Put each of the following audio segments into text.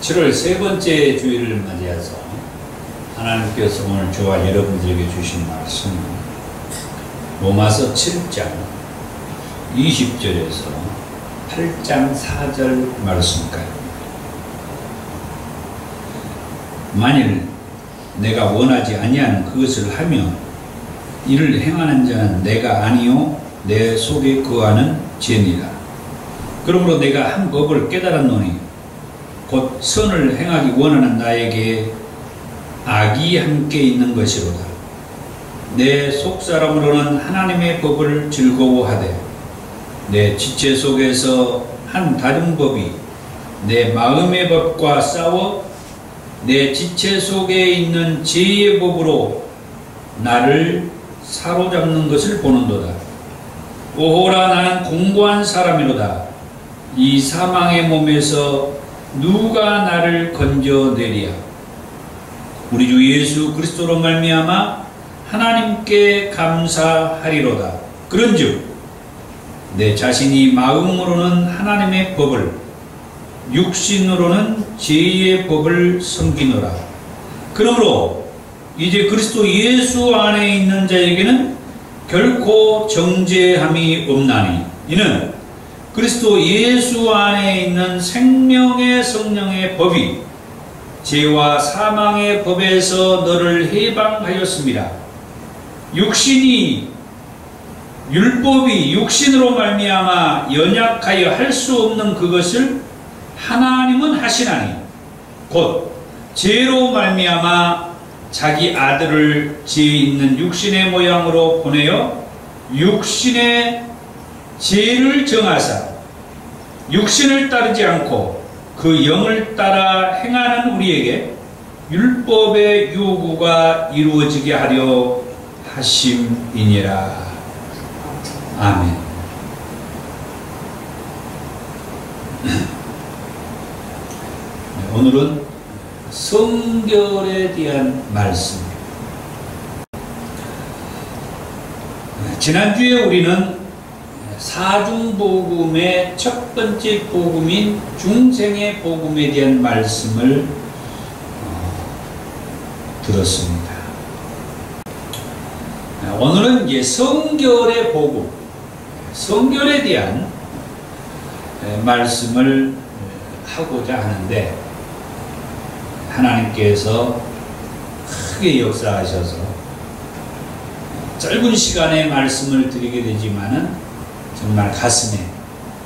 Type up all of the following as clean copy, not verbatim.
7월 세 번째 주일을 맞이해서 하나님께서 오늘 저와 여러분들에게 주신 말씀은 로마서 7장 20절에서 8장 4절 말씀까지. 만일 내가 원하지 아니하는 그것을 하며 이를 행하는 자는 내가 아니요 내 속에 거하는 죄니라. 그러므로 내가 한 법을 깨달았노니 곧 선을 행하기 원하는 나에게 악이 함께 있는 것이로다. 내 속사람으로는 하나님의 법을 즐거워하되 내 지체 속에서 한 다른 법이 내 마음의 법과 싸워 내 지체 속에 있는 죄의 법으로 나를 사로잡는 것을 보는도다. 오호라, 나는 공고한 사람이로다. 이 사망의 몸에서 누가 나를 건져내리야. 우리 주 예수 그리스도로 말미암아 하나님께 감사하리로다. 그런즉 내 자신이 마음으로는 하나님의 법을, 육신으로는 죄의 법을 섬기노라. 그러므로 이제 그리스도 예수 안에 있는 자에게는 결코 정죄함이 없나니 이는 그리스도 예수 안에 있는 생명의 성령의 법이 죄와 사망의 법에서 너를 해방하였습니다. 율법이 육신으로 말미암아 연약하여 할 수 없는 그것을 하나님은 하시나니 곧 죄로 말미암아 자기 아들을 죄 있는 육신의 모양으로 보내어 육신의 죄를 정하사 육신을 따르지 않고 그 영을 따라 행하는 우리에게 율법의 요구가 이루어지게 하려 하심이니라. 아멘. 오늘은 성결에 대한 말씀입니다. 지난주에 우리는 사중복음의 첫 번째 복음인 중생의 복음에 대한 말씀을 들었습니다. 오늘은 이제 성결의 복음, 성결에 대한 말씀을 하고자 하는데, 하나님께서 크게 역사하셔서 짧은 시간에 말씀을 드리게 되지만은 정말 가슴에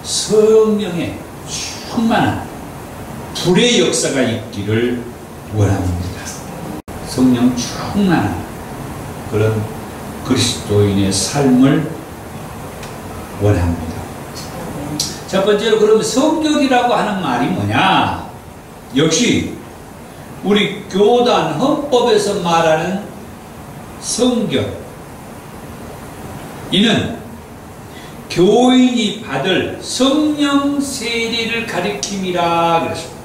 성령의 충만한 불의 역사가 있기를 원합니다. 성령 충만한 그런 그리스도인의 삶을 원합니다. 첫 번째로, 그러면 성결이라고 하는 말이 뭐냐? 역시 우리 교단 헌법에서 말하는 성결, 이는 교인이 받을 성령 세례를 가리킴이라 그랬습니다.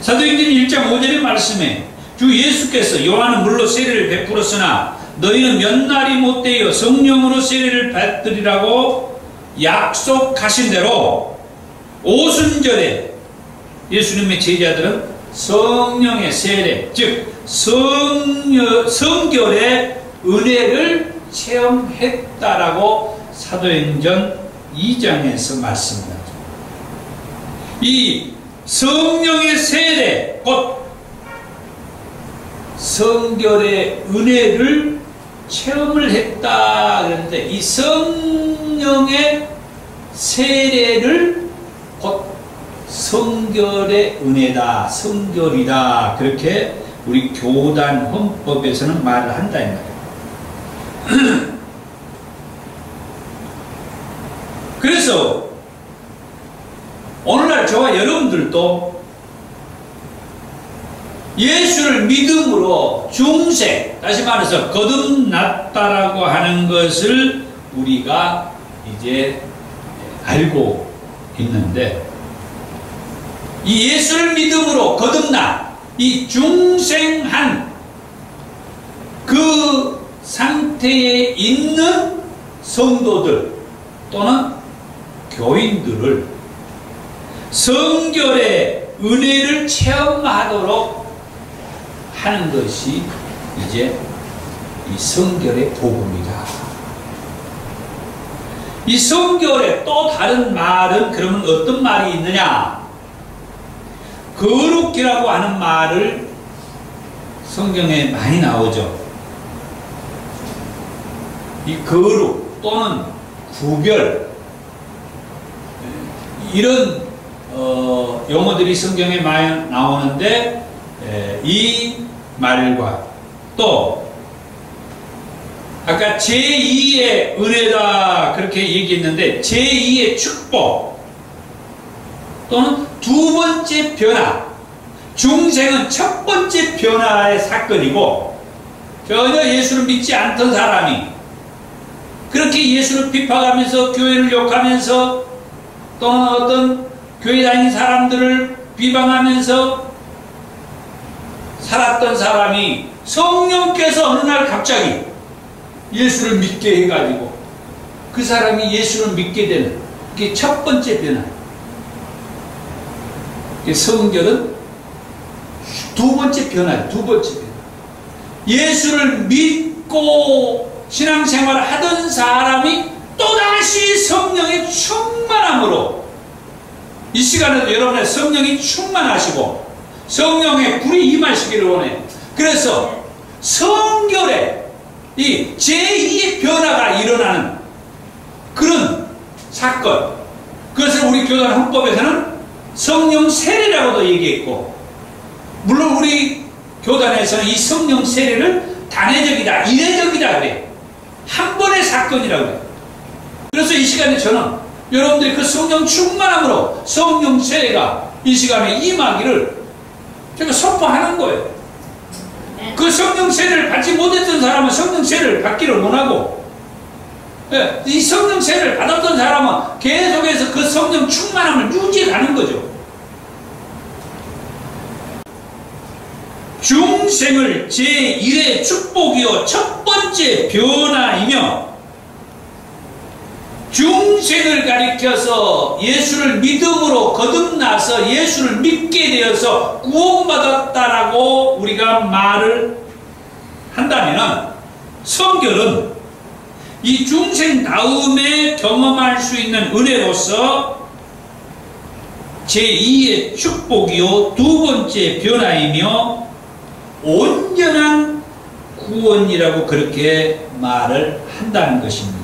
사도행전 1장 5절의 말씀에 주 예수께서 요한은 물로 세례를 베풀었으나 너희는 몇 날이 못되어 성령으로 세례를 받으리라고 약속하신 대로 오순절에 예수님의 제자들은 성령의 세례, 즉 성결의 은혜를 체험했다라고 사도행전 2장에서 말씀합니다. 이 성령의 세례, 곧 성결의 은혜를 체험을 했다 그랬는데, 이 성령의 세례를 곧 성결의 은혜다, 성결이다, 그렇게 우리 교단 헌법에서는 말을 한다 이 말이에요. 그래서 오늘날 저와 여러분들도 예수를 믿음으로 중생, 다시 말해서 거듭났다라고 하는 것을 우리가 이제 알고 있는데, 이 예수를 믿음으로 거듭난 이 중생한 그 상태에 있는 성도들 또는 교인들을 성결의 은혜를 체험하도록 하는 것이 이제 이 성결의 복음이다. 이 성결의 또 다른 말은 그러면 어떤 말이 있느냐? 거룩이라고 하는 말을 성경에 많이 나오죠. 이 거룩 또는 구별, 이런 용어들이 성경에 많이 나오는데, 이 말과 또 아까 제2의 은혜다 그렇게 얘기했는데, 제2의 축복 또는 두 번째 변화, 중생은 첫 번째 변화의 사건이고, 전혀 예수를 믿지 않던 사람이 그렇게 예수를 비판하면서 교회를 욕하면서 또는 어떤 교회 다니는 사람들을 비방하면서 살았던 사람이 성령께서 어느 날 갑자기 예수를 믿게 해가지고 그 사람이 예수를 믿게 되는, 그게 첫 번째 변화. 성결은 두 번째 변화예요. 두 번째 변화. 예수를 믿고 신앙생활을 하던 사람이 또다시 성령의 충만함으로, 이 시간에도 여러분의 성령이 충만하시고 성령의 불이 임하시기를 원해요. 그래서 성결에 이 제2의 변화가 일어나는 그런 사건, 그것을 우리 교단 헌법에서는 성령 세례라고도 얘기했고, 물론 우리 교단에서는 이 성령 세례를 단회적이다, 이례적이다 그래요. 한 번의 사건이라고 그래요. 그래서 이 시간에 저는 여러분들이 그 성령 충만함으로 성령 세례가 이 시간에 임하기를 제가 선포하는 거예요. 그 성령 세례를 받지 못했던 사람은 성령 세례를 받기를 원하고, 이 성령 세례를 받았던 사람은 계속해서 그 성령 충만함을 유지해 가는 거죠. 중생을 제1의 축복이요 첫 번째 변화이며, 중생을 가리켜서 예수를 믿음으로 거듭나서 예수를 믿게 되어서 구원받았다라고 우리가 말을 한다면, 성결은 이 중생 다음에 경험할 수 있는 은혜로서 제2의 축복이요 두 번째 변화이며 온전한 구원이라고 그렇게 말을 한다는 것입니다.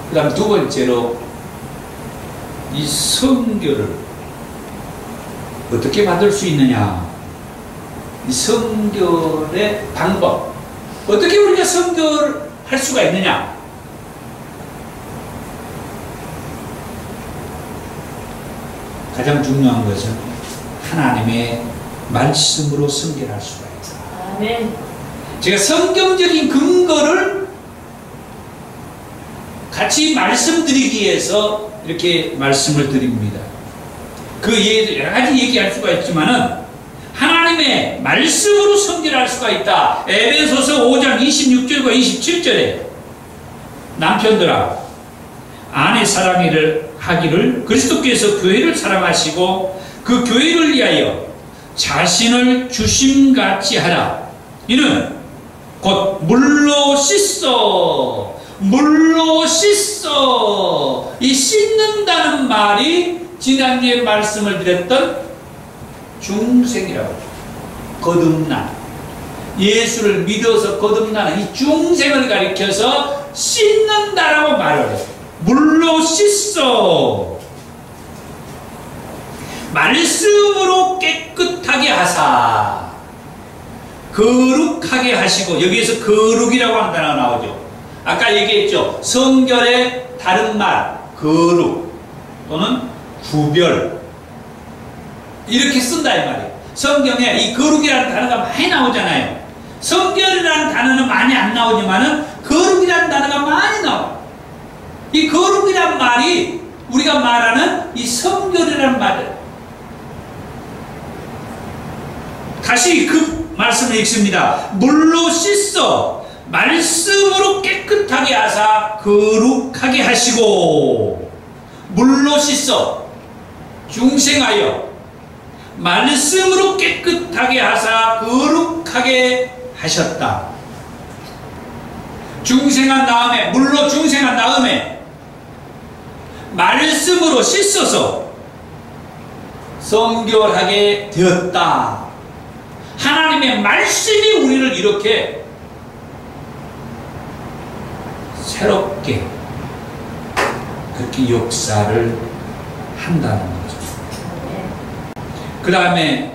그 다음 두 번째로, 이 성결을 어떻게 받을 수 있느냐, 이 성결의 방법, 어떻게 우리가 성결할 수가 있느냐. 가장 중요한 것은 하나님의 말씀으로 성결할 수가 있다. 아멘. 제가 성경적인 근거를 같이 말씀드리기 위해서 이렇게 말씀을 드립니다. 그 여러 가지 얘기할 수가 있지만은 하나님의 말씀으로 성결할 수가 있다. 에베소서 5장 26절과 27절에 남편들아 아내 사랑을 하기를 그리스도께서 교회를 사랑하시고 그 교회를 위하여 자신을 주심같이 하라. 이는 곧 물로 씻어. 이 씻는다는 말이 지난주에 말씀을 드렸던 중생이라고, 거듭나, 예수를 믿어서 거듭나는 이 중생을 가리켜서 씻는다라고 말을 해요. 물로 씻어 말씀으로 깨끗하게 하사 거룩하게 하시고, 여기에서 거룩이라고 하는 단어가 나오죠. 아까 얘기했죠. 성결의 다른 말, 거룩 또는 구별, 이렇게 쓴다 이 말이에요. 성경에 이 거룩이라는 단어가 많이 나오잖아요. 성결이라는 단어는 많이 안 나오지만은 거룩이라는 단어가 많이 나와요. 이 거룩이라는 말이 우리가 말하는 이 성결이라는 말이에요. 다시 그 말씀을 읽습니다. 물로 씻어 말씀으로 깨끗하게 하사 거룩하게 하시고, 물로 씻어 중생하여 말씀으로 깨끗하게 하사 거룩하게 하셨다. 중생한 다음에, 물로 중생한 다음에 말씀으로 씻어서 성결하게 되었다. 하나님의 말씀이 우리를 이렇게 새롭게 그렇게 역사를 한다는 거죠. 그 다음에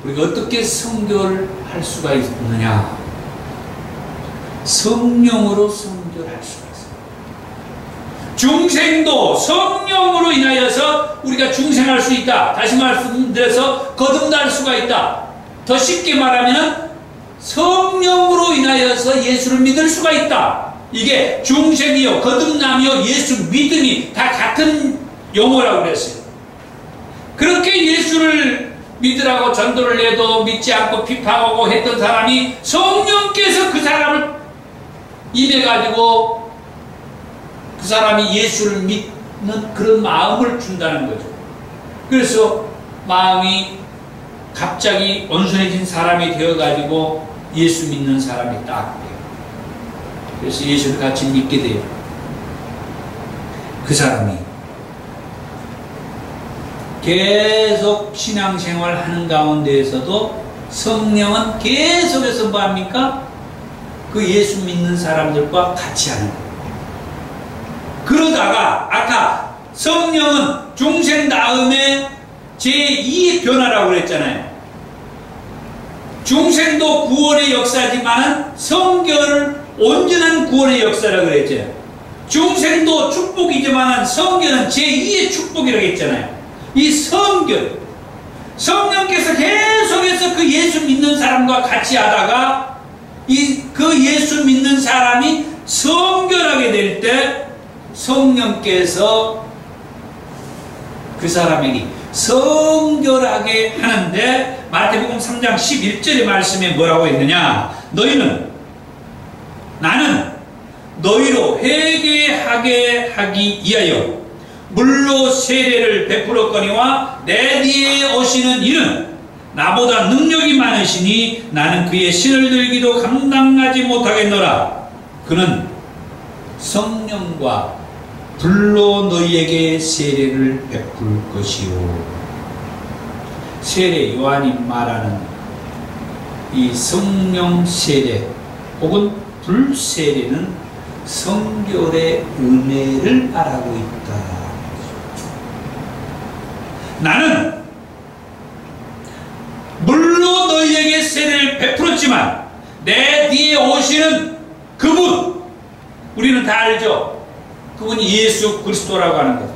우리가 어떻게 성결할 수가 있느냐? 성령으로 성결할 수가 있어요. 중생도 성령으로 인하여서 우리가 중생할 수 있다. 다시 말씀드려서 거듭날 수가 있다. 더 쉽게 말하면 성령으로 인하여서 예수를 믿을 수가 있다. 이게 중생이요 거듭남이요 예수 믿음이 다 같은 용어라고 그랬어요. 그렇게 예수를 믿으라고 전도를 해도 믿지 않고 비판하고 했던 사람이 성령께서 그 사람을 임해가지고 그 사람이 예수를 믿는 그런 마음을 준다는 거죠. 그래서 마음이 갑자기 온순해진 사람이 되어가지고 예수 믿는 사람이 딱 돼요. 그래서 예수를 같이 믿게 돼요. 그 사람이 계속 신앙생활 하는 가운데에서도 성령은 계속해서 뭐합니까? 그 예수 믿는 사람들과 같이 하는 거예요. 그러다가 아까 성령은 중생 다음에 제2의 변화라고 그랬잖아요. 중생도 구원의 역사지만 성결을 온전한 구원의 역사라고 그랬죠. 중생도 축복이지만 성결은 제2의 축복이라고 했잖아요. 이 성결, 성령께서 계속해서 그 예수 믿는 사람과 같이 하다가 그 예수 믿는 사람이 성결하게 될 때 성령께서 그 사람에게 성결하게 하는데 마태복음 3장 11절의 말씀에 뭐라고 했느냐? 나는 너희로 회개하게 하기 위하여 물로 세례를 베풀었거니와 내 뒤에 오시는 이는 나보다 능력이 많으시니 나는 그의 신을 들기도 감당하지 못하겠노라. 그는 성령과 불로 너희에게 세례를 베풀 것이요. 세례, 요한이 말하는 이 성령 세례 혹은 불 세례는 성결의 은혜를 말하고 있다. 나는 물로 너희에게 세례를 베풀었지만 내 뒤에 오시는 그분, 우리는 다 알죠? 그분이 예수 그리스도라고 하는 것.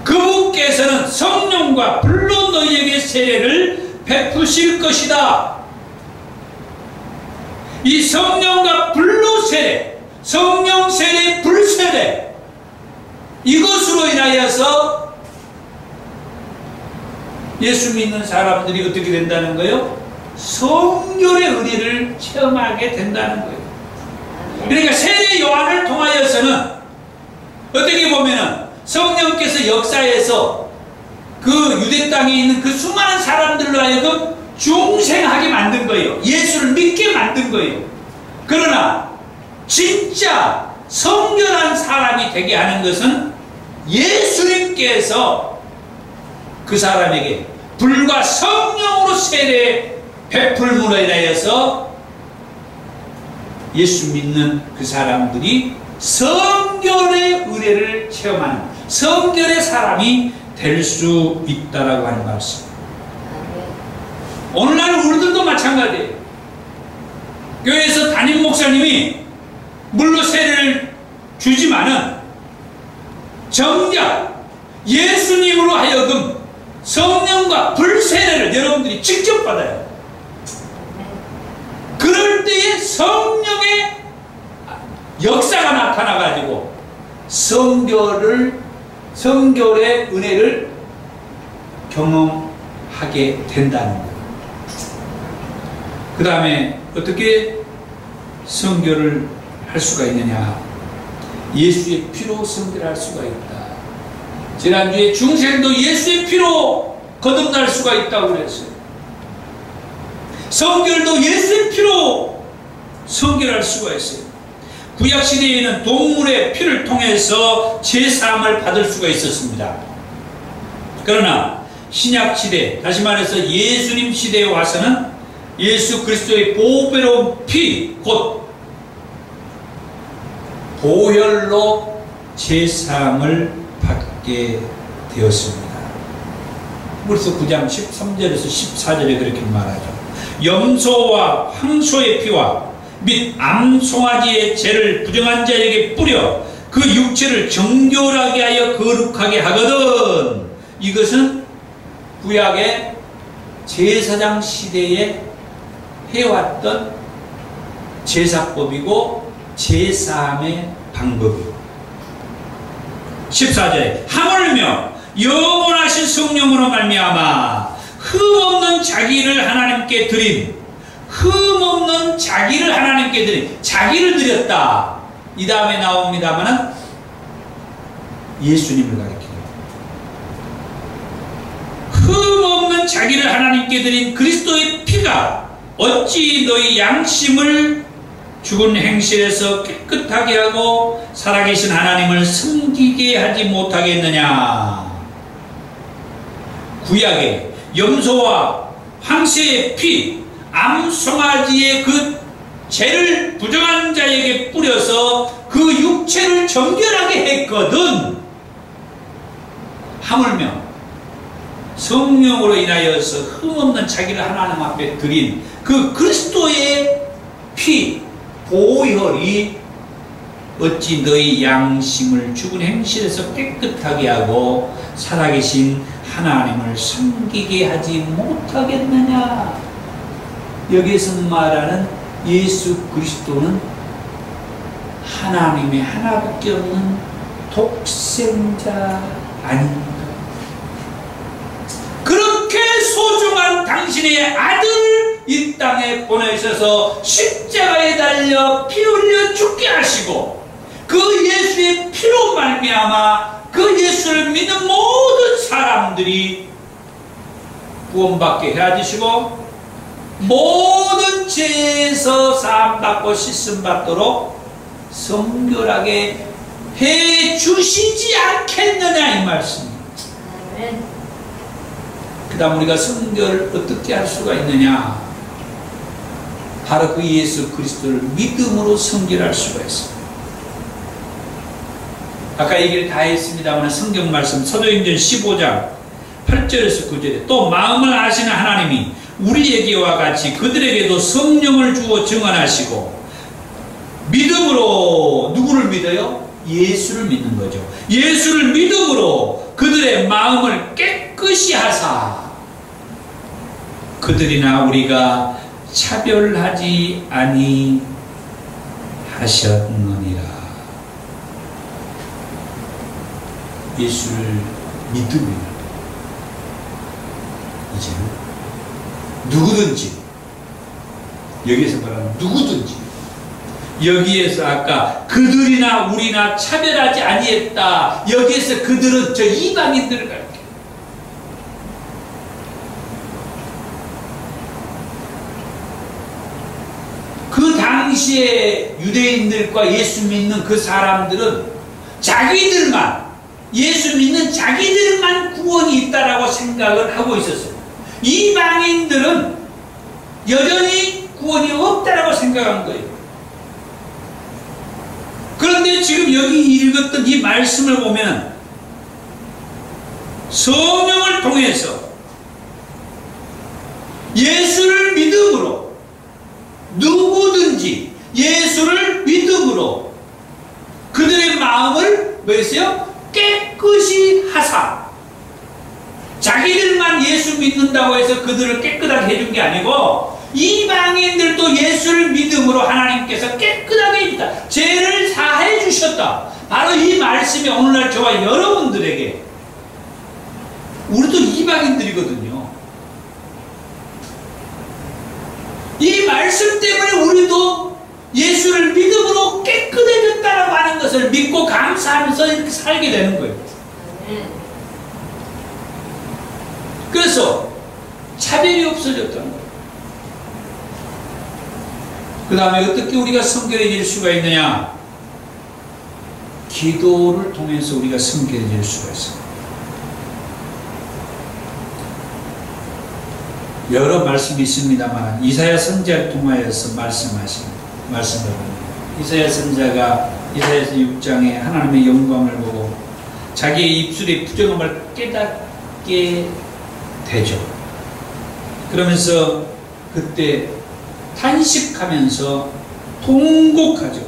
그분께서는 성령과 불로 너희에게 세례를 베푸실 것이다. 이 성령과 불로 세례, 성령 세례, 불 세례, 이것으로 인하여서 예수 믿는 사람들이 어떻게 된다는 거예요? 성결의 은혜를 체험하게 된다는 거예요. 그러니까 세례 요한을 통하여서는 어떻게 보면은 성령께서 역사에서 그 유대 땅에 있는 그 수많은 사람들로 하여금 중생하게 만든 거예요. 예수를 믿게 만든 거예요. 그러나 진짜 성결한 사람이 되게 하는 것은 예수님께서 그 사람에게 불과 성령으로 세례 베풀므로 인하여서 예수 믿는 그 사람들이 성결의 은혜를 체험하는 성결의 사람이 될 수 있다라고 하는 말씀. 오늘날 우리들도 마찬가지예요. 교회에서 담임 목사님이 물로 세례를 주지만은 정작 예수님으로 하여금 성령과 불 세례를 여러분들이 직접 받아요. 그럴 때에 성령의 역사가 나타나가지고 성결의 은혜를 경험하게 된다는 거예요. 그 다음에 어떻게 성결을 할 수가 있느냐? 예수의 피로 성결할 수가 있다. 지난주에 중생도 예수의 피로 거듭날 수가 있다고 그랬어요. 성결도 예수의 피로 성결할 수가 있어요. 구약시대에는 동물의 피를 통해서 제사함을 받을 수가 있었습니다. 그러나 신약시대, 다시 말해서 예수님 시대에 와서는 예수 그리스도의 보배로운 피, 곧 보혈로 제사함을 받게 되었습니다. 그래서 9장 13절에서 14절에 그렇게 말하죠. 염소와 황소의 피와 및 암송아지의 죄를 부정한 자에게 뿌려 그 육체를 정결하게 하여 거룩하게 하거든. 이것은 구약의 제사장 시대에 해왔던 제사법이고 제사함의 방법이고, 14절에 하물며 영원하신 성령으로 말미암아 흠없는 자기를 하나님께 드린, 흠없는 자기를 하나님께 드린, 자기를 드렸다. 이 다음에 나옵니다마는 예수님을 가리키는, 흠없는 자기를 하나님께 드린 그리스도의 피가 어찌 너희 양심을 죽은 행실에서 깨끗하게 하고 살아계신 하나님을 섬기게 하지 못하겠느냐. 구약의 염소와 황새의 피, 암송아지의 그 죄를 부정한 자에게 뿌려서 그 육체를 정결하게 했거든. 하물며 성령으로 인하여서 흠없는 자기를 하나님 앞에 드린 그 그리스도의 피, 보혈이 어찌 너희 양심을 죽은 행실에서 깨끗하게 하고 살아계신 하나님을 섬기게 하지 못하겠느냐. 여기에서 말하는 예수 그리스도는 하나님의 하나밖에 없는 독생자 아닙니까? 그렇게 소중한 당신의 아들을 이 땅에 보내셔서 십자가에 달려 피 흘려 죽게 하시고, 그 예수의 피로 말미암아 그 예수를 믿는 모든 사람들이 구원받게 해주시고 모든 죄에서 사함받고 씻음받도록 성결하게 해주시지 않겠느냐, 이 말씀입니다. 그 다음 우리가 성결을 어떻게 할 수가 있느냐? 바로 그 예수 그리스도를 믿음으로 성결할 수가 있습니다. 아까 얘기를 다 했습니다만 성경 말씀 사도행전 15장 8절에서 9절에 또 마음을 아시는 하나님이 우리에게와 같이 그들에게도 성령을 주어 증언하시고, 믿음으로 누구를 믿어요? 예수를 믿는 거죠. 예수를 믿음으로 그들의 마음을 깨끗이 하사 그들이나 우리가 차별하지 아니하셨느니라. 예수를 믿으면 이제는 누구든지, 여기에서 말하는 누구든지, 여기에서 아까 그들이나 우리나 차별하지 아니했다, 여기에서 그들은 저 이방인들을 가르쳐요. 그 당시에 유대인들과 예수 믿는 그 사람들은 자기들만, 예수 믿는 자기들만 구원이 있다라고 생각을 하고 있었어요. 이방인들은 여전히 구원이 없다라고 생각한 거예요. 그런데 지금 여기 읽었던 이 말씀을 보면 성령을 통해서 예수를 믿음으로, 누구든지 예수를 믿음으로 그들의 마음을 뭐 했어요? 깨끗이 하사. 자기들만 예수 믿는다고 해서 그들을 깨끗하게 해준 게 아니고 이방인들도 예수를 믿음으로 하나님께서 깨끗하게 해주다, 죄를 사해 주셨다. 바로 이 말씀이 오늘날 저와 여러분들에게, 우리도 이방인들이거든요. 이 말씀 때문에 우리도 예수를 믿음으로 깨끗해졌다라고 하는 것을 믿고 감사하면서 이렇게 살게 되는 거예요. 없어졌어. 차별이 없어졌다는 거예요. 그 다음에 어떻게 우리가 성결해질 수가 있느냐? 기도를 통해서 우리가 성결해질 수가 있어요. 여러 말씀이 있습니다만 이사야 선지자를 통하여서 말씀을 이사야 선지자가 이사야서 6장에 하나님의 영광을 보고 자기의 입술의 부정함을 깨닫게 되죠. 그러면서 그때 탄식하면서 통곡하죠.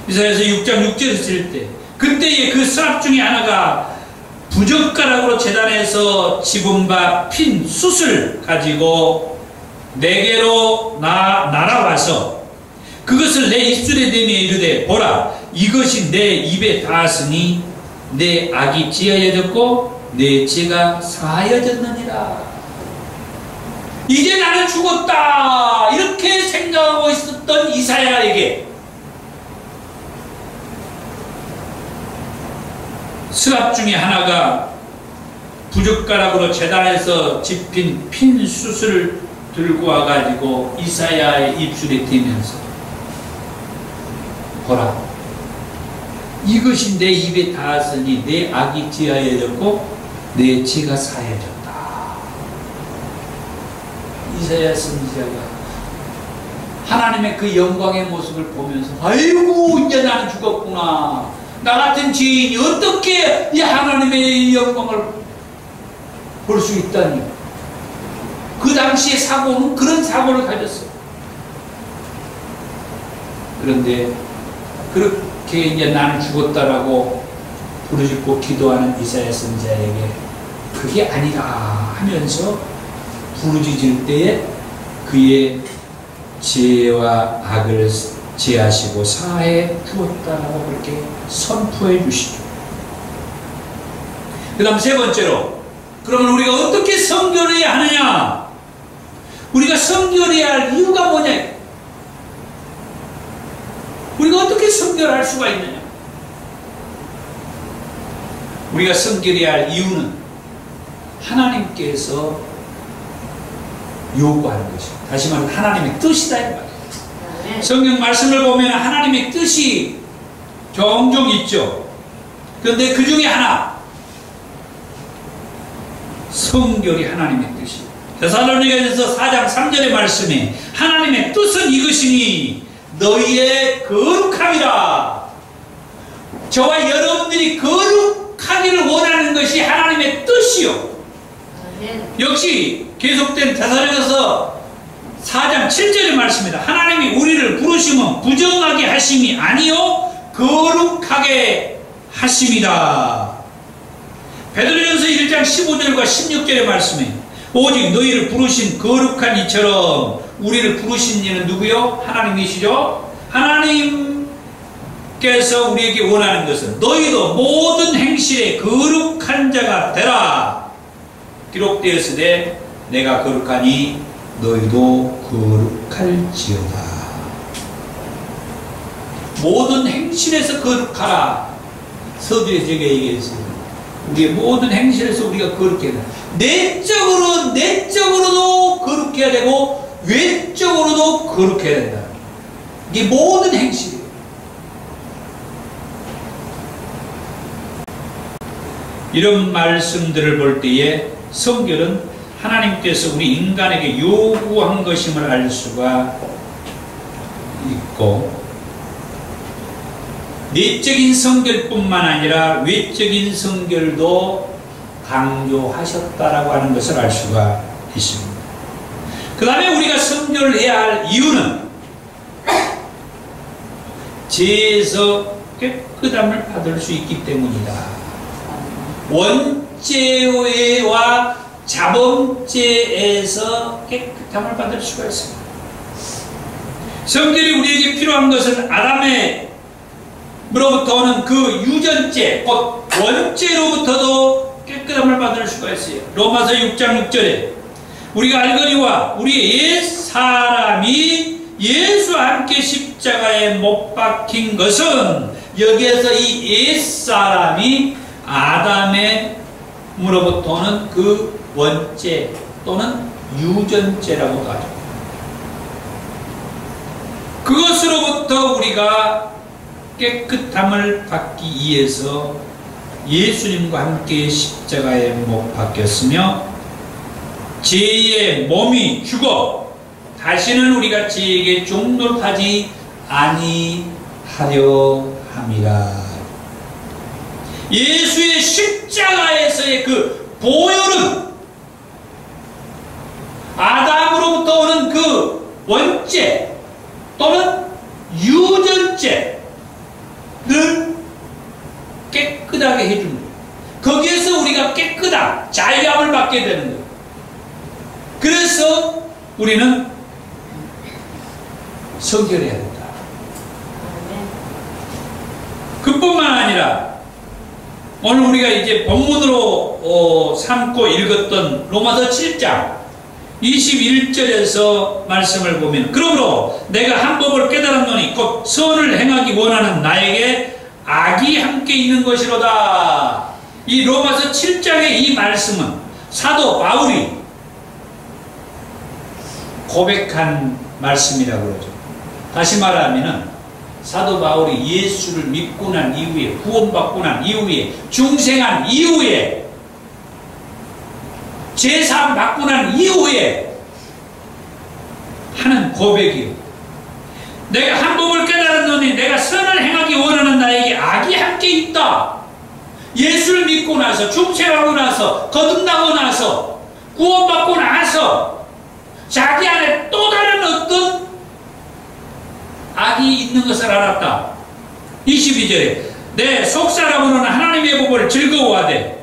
이사야서 6장 6절에 쓸 때 그때에 그 서랍 중에 하나가 부젓가락으로 제단에서 집은 바 핀 숯을 가지고 내게로 날아와서 그것을 내 입술에 대며 이르되 보라 이것이 내 입에 닿았으니 내 악이 지어졌고 내 죄가 사하여졌느니라. 이제 나는 죽었다 이렇게 생각하고 있었던 이사야에게 서랍 중에 하나가 부젓가락으로 제단에서 집힌 핀 숯을 들고 와가지고 이사야의 입술에 대면서 보라 이것이 내 입에 닿았으니 내 악이 지하여졌고 내 죄가 사해졌다. 이사야 선지자가 하나님의 그 영광의 모습을 보면서 아이고 이제 나는 죽었구나. 나 같은 죄인이 어떻게 이 하나님의 영광을 볼 수 있다니. 그 당시의 사고는 그런 사고를 가졌어요. 그런데 그렇게 이제 나는 죽었다라고 부르짖고 기도하는 이사야 선지자에게 그게 아니다 하면서 부르짖을 때에 그의 죄와 악을 제하시고 사해 주었다라고 그렇게 선포해 주시죠. 그 다음 세 번째로 그러면 우리가 어떻게 성결해야 하느냐? 우리가 성결해야 할 이유가 뭐냐? 우리가 어떻게 성결할 수가 있느냐? 우리가 성결해야 할 이유는 하나님께서 요구하는 것입니다. 다시 말해 하나님의 뜻이다 이 말이에요. 성경 말씀을 보면 하나님의 뜻이 종종 있죠. 그런데 그 중에 하나 성결이 하나님의 뜻이에요. 데살로니가전서 4장 3절의 말씀에 하나님의 뜻은 이것이니 너희의 거룩함이라. 저와 여러분들이 거룩하기를 원하는 것이 하나님의 뜻이요. 역시 계속된 데살로니가서 4장 7절의 말씀입니다. 하나님이 우리를 부르심은 부정하게 하심이 아니요 거룩하게 하심이다. 베드로전서 1장 15절과 16절의 말씀에 오직 너희를 부르신 거룩한 이처럼 우리를 부르신 이는 누구요? 하나님이시죠. 하나님께서 우리에게 원하는 것은 너희도 모든 행실에 거룩한 자가 되라. 기록되었으되 내가 거룩하니 너희도 거룩할지어다. 모든 행실에서 거룩하라. 서두에 제가 얘기했습니다. 우리의 모든 행실에서 우리가 거룩해야 된다. 내적으로도 거룩해야 되고 외적으로도 거룩해야 된다. 이게 모든 행실이에요. 이런 말씀들을 볼 때에 성결은 하나님께서 우리 인간에게 요구한 것임을 알 수가 있고 내적인 성결뿐만 아니라 외적인 성결도 강조하셨다라고 하는 것을 알 수가 있습니다. 그 다음에 우리가 성결해야 할 이유는 죄에서 깨끗함을 받을 수 있기 때문이다. 원죄와 자범죄에서 깨끗함을 받을 수가 있습니다. 성결이 우리에게 필요한 것은 아담으로부터 오는 그 유전죄, 곧 원죄로부터도 깨끗함을 받을 수가 있어요. 로마서 6장 6절에 우리가 알거니와 우리의 옛사람이 예수와 함께 십자가에 못 박힌 것은 여기에서 이 옛사람이 아담으로부터 오는 그 원죄 또는 유전죄라고도 하죠. 그것으로부터 우리가 깨끗함을 받기 위해서 예수님과 함께 십자가에 못 박혔으며 죄의 몸이 죽어 다시는 우리가 죄에게 종노하지 아니하려 함이라. 예수의 십자가에서의 그 보혈은 아담으로부터 오는 그 원죄 또는 유전죄를 깨끗하게 해줍니다. 거기에서 우리가 깨끗한 자유함을 받게 되는 거예요. 그래서 우리는 성결해야 된다. 그뿐만 아니라 오늘 우리가 이제 본문으로 삼고 읽었던 로마서 7장 21절에서 말씀을 보면, 그러므로 내가 한 법을 깨달았노니 곧 선을 행하기 원하는 나에게 악이 함께 있는 것이로다. 이 로마서 7장의 이 말씀은 사도 바울이 고백한 말씀이라고 그러죠. 다시 말하면 사도 바울이 예수를 믿고 난 이후에, 구원받고 난 이후에, 중생한 이후에, 제사함 받고 난 이후에 하는 고백이요. 내가 한 법을 깨달았노니 내가 선을 행하기 원하는 나에게 악이 함께 있다. 예수를 믿고 나서, 중생하고 나서, 거듭나고 나서, 구원받고 나서 자기 안에 또 다른 어떤 악이 있는 것을 알았다. 22절에 내 속사람으로는 하나님의 법을 즐거워하되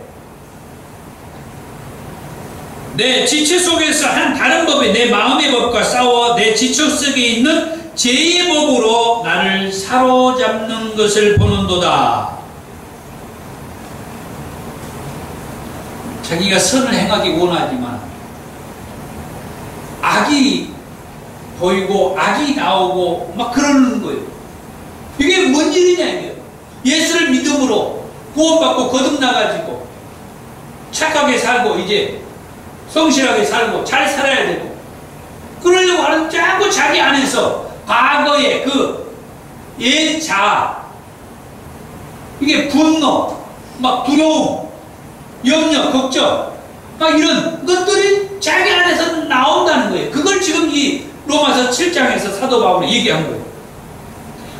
내 지체 속에서 한 다른 법이 내 마음의 법과 싸워 내 지체 속에 있는 죄의 법으로 나를 사로잡는 것을 보는도다. 자기가 선을 행하기 원하지만 악이 보이고 악이 나오고 막 그러는 거예요. 이게 뭔 일이냐 이게. 예수를 믿음으로 구원받고 거듭나가지고 착하게 살고 이제 성실하게 살고 잘 살아야 되고 그러려고 하는 자꾸 자기 안에서 과거의 그 옛 자아, 이게 분노, 막 두려움, 염려, 걱정, 막 이런 것들이 자기 안에서 나온다는 거예요. 그걸 지금 이 로마서 7장에서 사도 바울이 얘기한 거예요.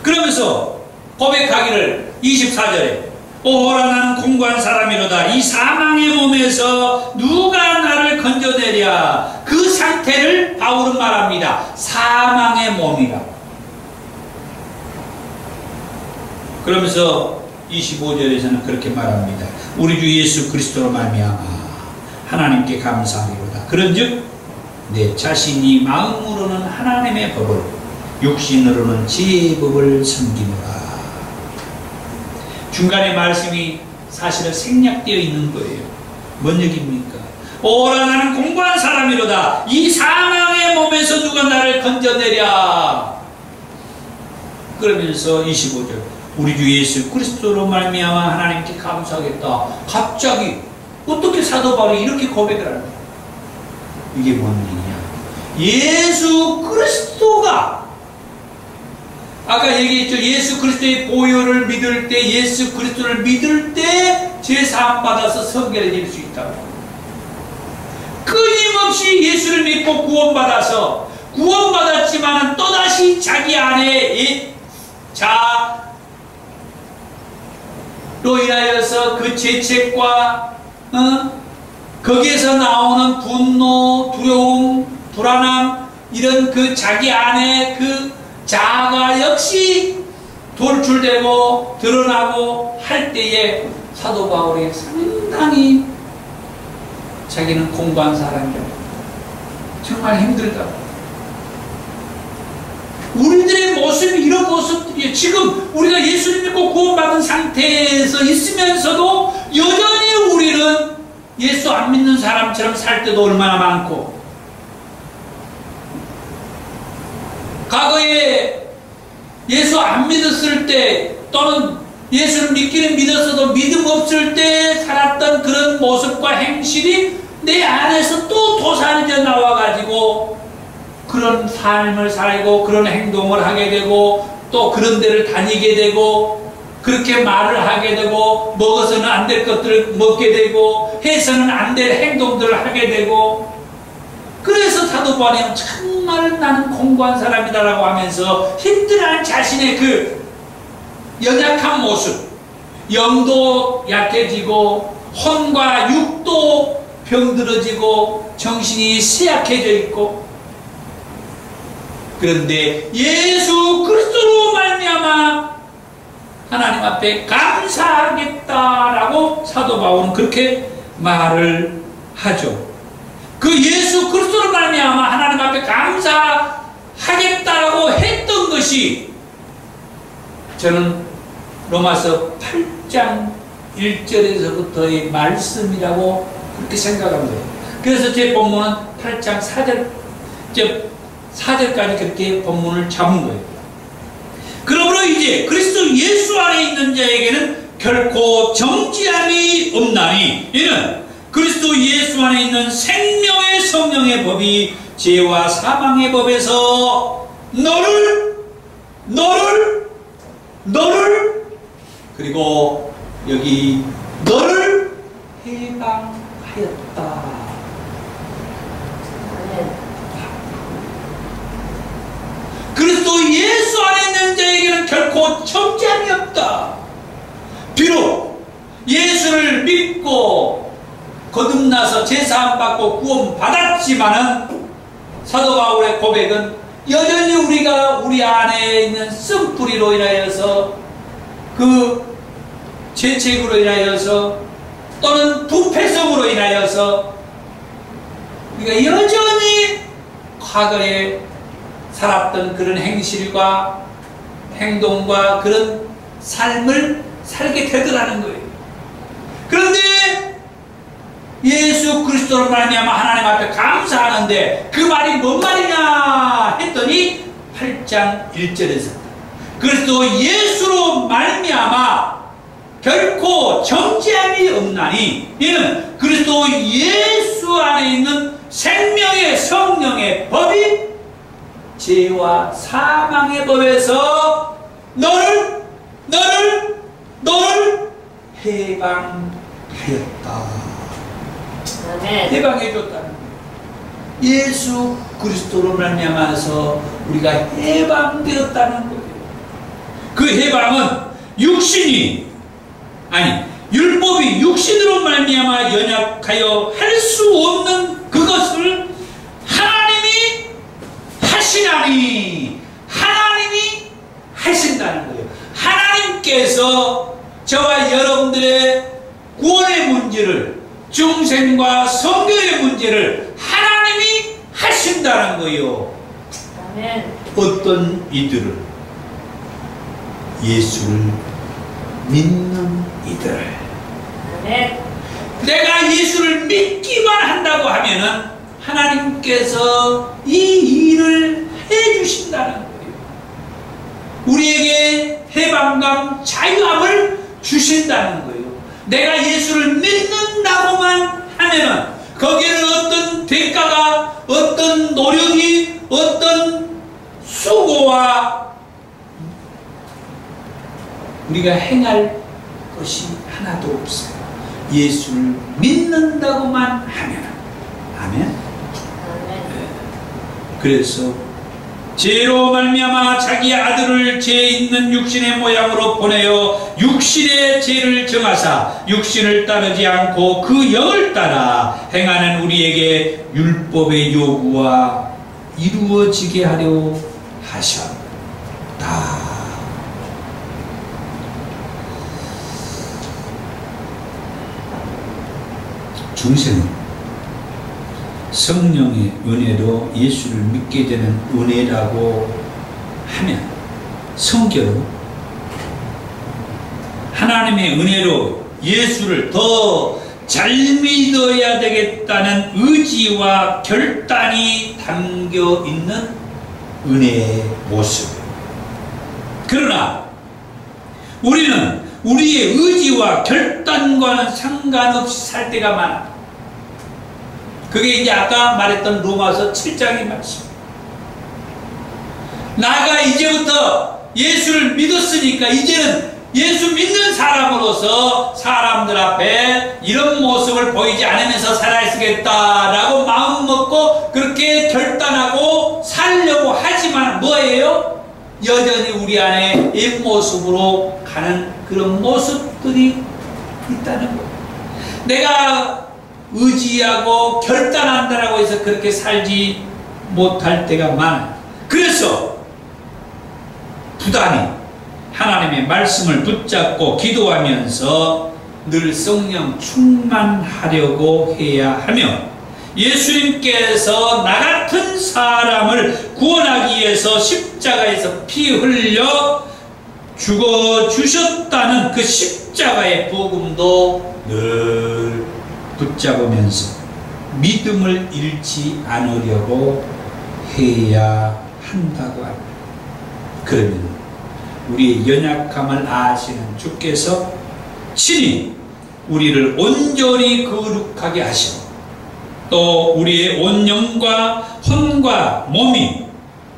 그러면서 고백하기를 24절에 오호라 나는 공고한 사람이로다. 이 사망의 몸에서 누가 나를 건져내랴. 그 상태를 바울은 말합니다. 사망의 몸이라. 그러면서 25절에서는 그렇게 말합니다. 우리 주 예수 그리스도로 말미암아 하나님께 감사하리로다. 그런즉 내 자신이 마음으로는 하나님의 법을, 육신으로는 지혜의 법을 섬기노라. 중간에 말씀이 사실은 생략되어 있는 거예요. 뭔 얘기입니까? 오라 나는 공고한 사람이로다. 이 사망의 몸에서 누가 나를 건져내랴. 그러면서 25절 우리 주 예수 그리스도로 말미암아 하나님께 감사하겠다. 갑자기 어떻게 사도 바울이 이렇게 고백을 하는 거야? 이게 뭔 얘기냐? 예수 그리스도가 아까 얘기했죠. 예수 그리스도의 보혈을 믿을 때, 예수 그리스도를 믿을 때 제사함 받아서 성결해질 수 있다고. 끊임없이 예수를 믿고 구원받아서 구원받았지만은 또다시 자기 안에 자로 인하여서 그 죄책과 거기에서 나오는 분노, 두려움, 불안함, 이런 그 자기 안에 그 자아가 역시 돌출되고 드러나고 할 때에 사도 바울이 상당히 자기는 공부한 사람이라고, 정말 힘들다고. 우리들의 모습이 이런 모습들이에요. 지금 우리가 예수를 믿고 구원받은 상태에서 있으면서도 여전히 우리는 예수 안 믿는 사람처럼 살 때도 얼마나 많고, 과거에 예수 안 믿었을 때 또는 예수를 믿기는 믿었어도 믿음 없을 때 살았던 그런 모습과 행실이 내 안에서 또 도사리져 나와가지고 그런 삶을 살고 그런 행동을 하게 되고 또 그런 데를 다니게 되고 그렇게 말을 하게 되고 먹어서는 안 될 것들을 먹게 되고 해서는 안 될 행동들을 하게 되고 그래서 사도 바울이 정말 나는 공고한 사람이다라고 하면서 힘들어하는 자신의 그 연약한 모습, 영도 약해지고 혼과 육도 병들어지고 정신이 쇠약해져 있고 그런데 예수 그리스도로 말미암아 하나님 앞에 감사하겠다라고 사도 바울은 그렇게 말을 하죠. 그 예수 그리스도로 말미암아 하나님 앞에 감사하겠다라고 했던 것이 저는 로마서 8장 1절에서부터의 말씀이라고 그렇게 생각합니다. 그래서 제 본문은 8장 4절까지 그렇게 본문을 잡은 거예요. 그러므로 이제 그리스도 예수 안에 있는 자에게는 결코 정죄함이 없나니 이는 그리스도 예수 안에 있는 생명의 성령의 법이 죄와 사망의 법에서 너를 그리고 여기 너를 해방하였다. 그리스도 예수 안에 있는 자에게는 결코 정죄함이 없다. 비록 예수를 믿고 거듭나서 제사함 받고 구원 받았지만은 사도 바울의 고백은 여전히 우리가 우리 안에 있는 쓴뿌리로 인하여서 그 죄책으로 인하여서 또는 부패성으로 인하여서 우리가 여전히 과거에 살았던 그런 행실과 행동과 그런 삶을 살게 되더라는 거예요. 그런데 예수 그리스도로 말미암아 하나님 앞에 감사하는데 그 말이 뭔 말이냐 했더니 8장 1절에서 그리스도 예수로 말미암아 결코 정죄함이 없나니 이는 그리스도 예수 안에 있는 생명의 성령의 법이 죄와 사망의 법에서 너를 해방하였다. 해방해 줬다는 거예요. 예수 그리스도로 말미암아서 우리가 해방되었다는 거예요. 그 해방은 율법이 육신으로 말미암아 연약하여 할 수 없는 그것을 하나님이 하시나니 하나님이 하신다는 거예요. 하나님께서 저와 여러분들의 구원의 문제를 중생과 성결의 문제를 하나님이 하신다는 거예요. 아멘. 어떤 이들을 예수를 믿는 이들. 아멘. 내가 예수를 믿기만 한다고 하면은 하나님께서 이 일을 해주신다는 거예요. 우리에게 해방감, 자유함을 주신다는 거예요. 내가 예수를 믿는다고만 하면은 거기에는 어떤 대가가, 어떤 노력이, 어떤 수고와 우리가 행할 것이 하나도 없어요. 예수를 믿는다고만 하면. 아멘. 네. 그래서 죄로 말미암아 자기 아들을 죄 있는 육신의 모양으로 보내어 육신의 죄를 정하사 육신을 따르지 않고 그 영을 따라 행하는 우리에게 율법의 요구와 이루어지게 하려 하셨다. 중생은 성령의 은혜로 예수를 믿게 되는 은혜라고 하면 성결은 하나님의 은혜로 예수를 더 잘 믿어야 되겠다는 의지와 결단이 담겨 있는 은혜의 모습. 그러나 우리는 우리의 의지와 결단과는 상관없이 살 때가 많아. 그게 이제 아까 말했던 로마서 7장의 말씀. 나가 이제부터 예수를 믿었으니까 이제는 예수 믿는 사람으로서 사람들 앞에 이런 모습을 보이지 않으면서 살아야 쓰겠다라고 마음 먹고 그렇게 결단하고 살려고 하지만 뭐예요? 여전히 우리 안에 옛모습으로 가는 그런 모습들이 있다는 거예요. 내가 의지하고 결단한다라고 해서 그렇게 살지 못할 때가 많아요. 그래서 부단히 하나님의 말씀을 붙잡고 기도하면서 늘 성령 충만하려고 해야 하며, 예수님께서 나 같은 사람을 구원하기 위해서 십자가에서 피 흘려 죽어주셨다는 그 십자가의 복음도 늘 붙잡으면서 믿음을 잃지 않으려고 해야 한다고 합니다. 그러면 우리의 연약함을 아시는 주께서 친히 우리를 온전히 거룩하게 하시고, 또 우리의 온 영과 혼과 몸이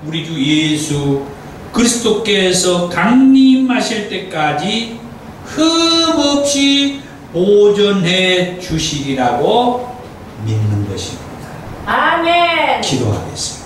우리 주 예수 그리스도께서 강림하실 때까지 흠없이 보존해 주시리라고 믿는 것입니다. 아멘. 기도하겠습니다.